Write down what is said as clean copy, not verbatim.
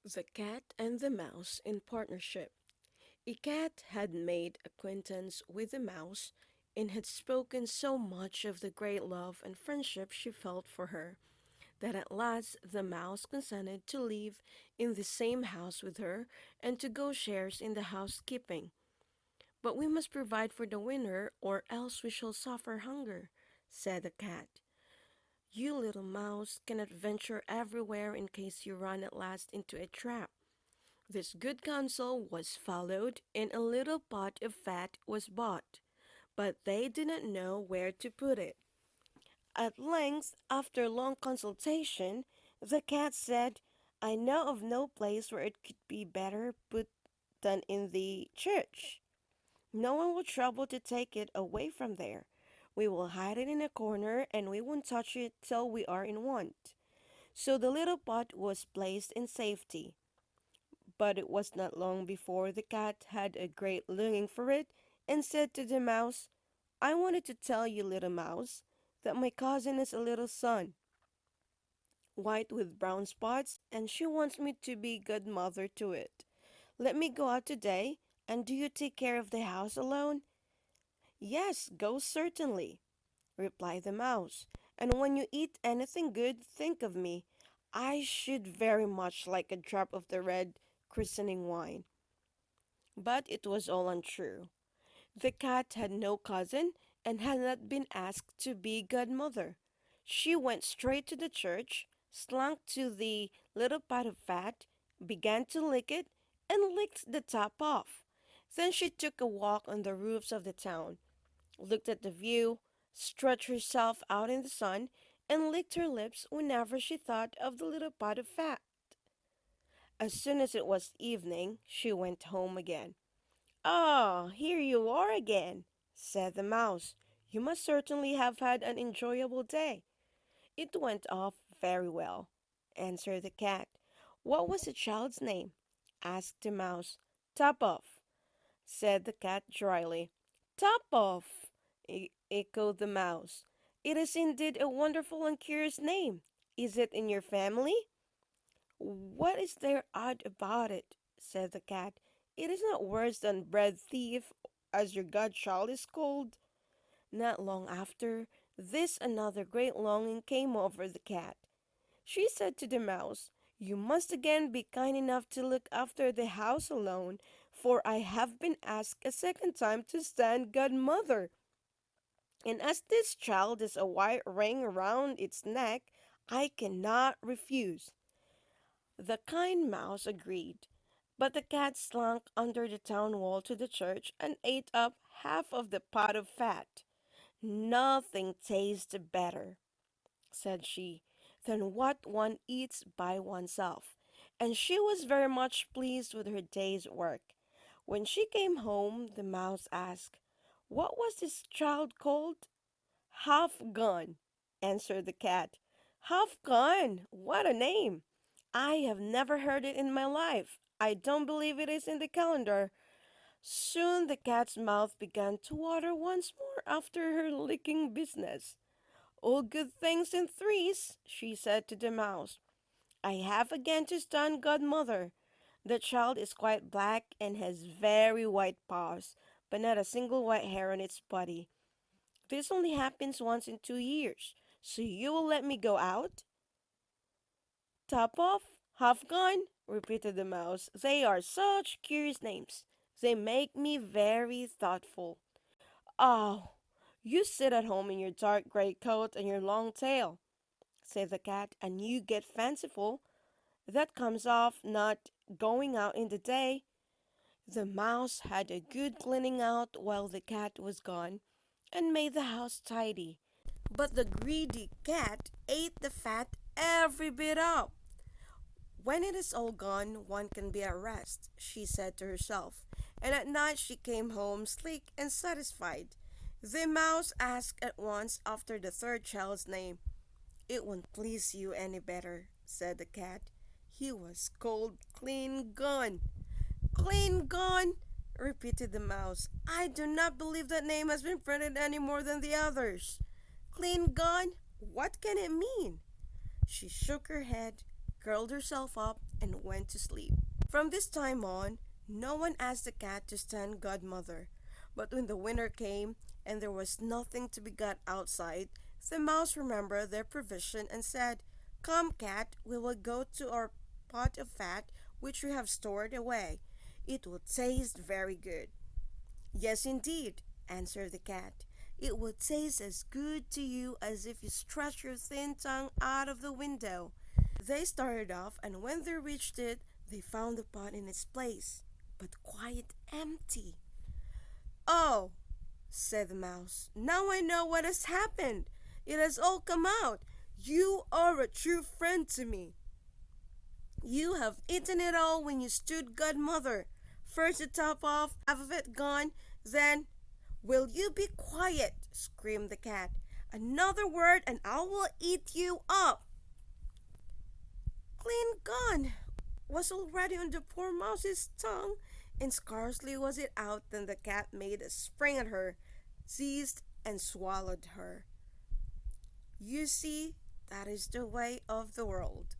The Cat and the Mouse in Partnership. A cat had made acquaintance with a mouse and had spoken so much of the great love and friendship she felt for her that at last the mouse consented to live in the same house with her and to go shares in the housekeeping. "But we must provide for the winter, or else we shall suffer hunger," said the cat. "You little mouse cannot venture everywhere in case you run at last into a trap." This good counsel was followed, and a little pot of fat was bought, but they did not know where to put it. At length, after long consultation, the cat said, "I know of no place where it could be better put than in the church. No one will trouble to take it away from there. We will hide it in a corner, and we won't touch it till we are in want." So the little pot was placed in safety. But it was not long before the cat had a great longing for it, and said to the mouse, "I wanted to tell you, little mouse, that my cousin has a little son, white with brown spots, and she wants me to be godmother to it. Let me go out today, and do you take care of the house alone?" "Yes, go certainly," replied the mouse, "and when you eat anything good, think of me. I should very much like a drop of the red christening wine." But it was all untrue. The cat had no cousin and had not been asked to be godmother. She went straight to the church, slunk to the little pot of fat, began to lick it, and licked the top off. Then she took a walk on the roofs of the town, looked at the view, stretched herself out in the sun, and licked her lips whenever she thought of the little pot of fat. As soon as it was evening, she went home again. "Ah, here you are again," said the mouse. "You must certainly have had an enjoyable day." "It went off very well," answered the cat. "What was the child's name?" asked the mouse. "Top off," said the cat dryly. "Top off," echoed the mouse. "It is indeed a wonderful and curious name. Is it in your family?" "What is there odd about it?" said the cat. "It is not worse than bread thief, as your godchild is called." Not long after this another great longing came over the cat. She said to the mouse, "You must again be kind enough to look after the house alone, for I have been asked a second time to stand godmother. And as this child has a white ring round its neck, I cannot refuse." The kind mouse agreed, but the cat slunk under the town wall to the church and ate up half of the pot of fat. "Nothing tastes better," said she, "than what one eats by oneself," and she was very much pleased with her day's work. When she came home, the mouse asked, "What was this child called?" "Half gone," answered the cat. "Half gone! What a name! I have never heard it in my life. I don't believe it is in the calendar." Soon the cat's mouth began to water once more after her licking business. "All good things in threes," she said to the mouse. "I have again to stand godmother. The child is quite black and has very white paws, but not a single white hair on its body. This only happens once in 2 years. So you will let me go out?" "Top off, half gone," repeated the mouse. "They are such curious names. They make me very thoughtful." "Oh, you sit at home in your dark gray coat and your long tail," said the cat, "and you get fanciful. That comes off not going out in the day." The mouse had a good cleaning out while the cat was gone, and made the house tidy. But the greedy cat ate the fat every bit up. "When it is all gone, one can be at rest," she said to herself, and at night she came home sleek and satisfied. The mouse asked at once after the third child's name. "It won't please you any better," said the cat. "He was called Clean Gone." "Clean Gone!" repeated the mouse. "I do not believe that name has been printed any more than the others. Clean Gone? What can it mean?" She shook her head, curled herself up, and went to sleep. From this time on, no one asked the cat to stand godmother. But when the winter came and there was nothing to be got outside, the mouse remembered their provision and said, "Come, cat, we will go to our pot of fat which we have stored away. It will taste very good." "Yes, indeed," answered the cat. "It will taste as good to you as if you stretched your thin tongue out of the window." They started off, and when they reached it, they found the pot in its place, but quite empty. "Oh," said the mouse, "now I know what has happened. It has all come out. You are a true friend to me. You have eaten it all when you stood godmother. First the top off, half of it gone, then—" "Will you be quiet?" screamed the cat. "Another word and I will eat you up." "Clean gone" was already on the poor mouse's tongue, and scarcely was it out than the cat made a spring at her, seized and swallowed her. You see, that is the way of the world.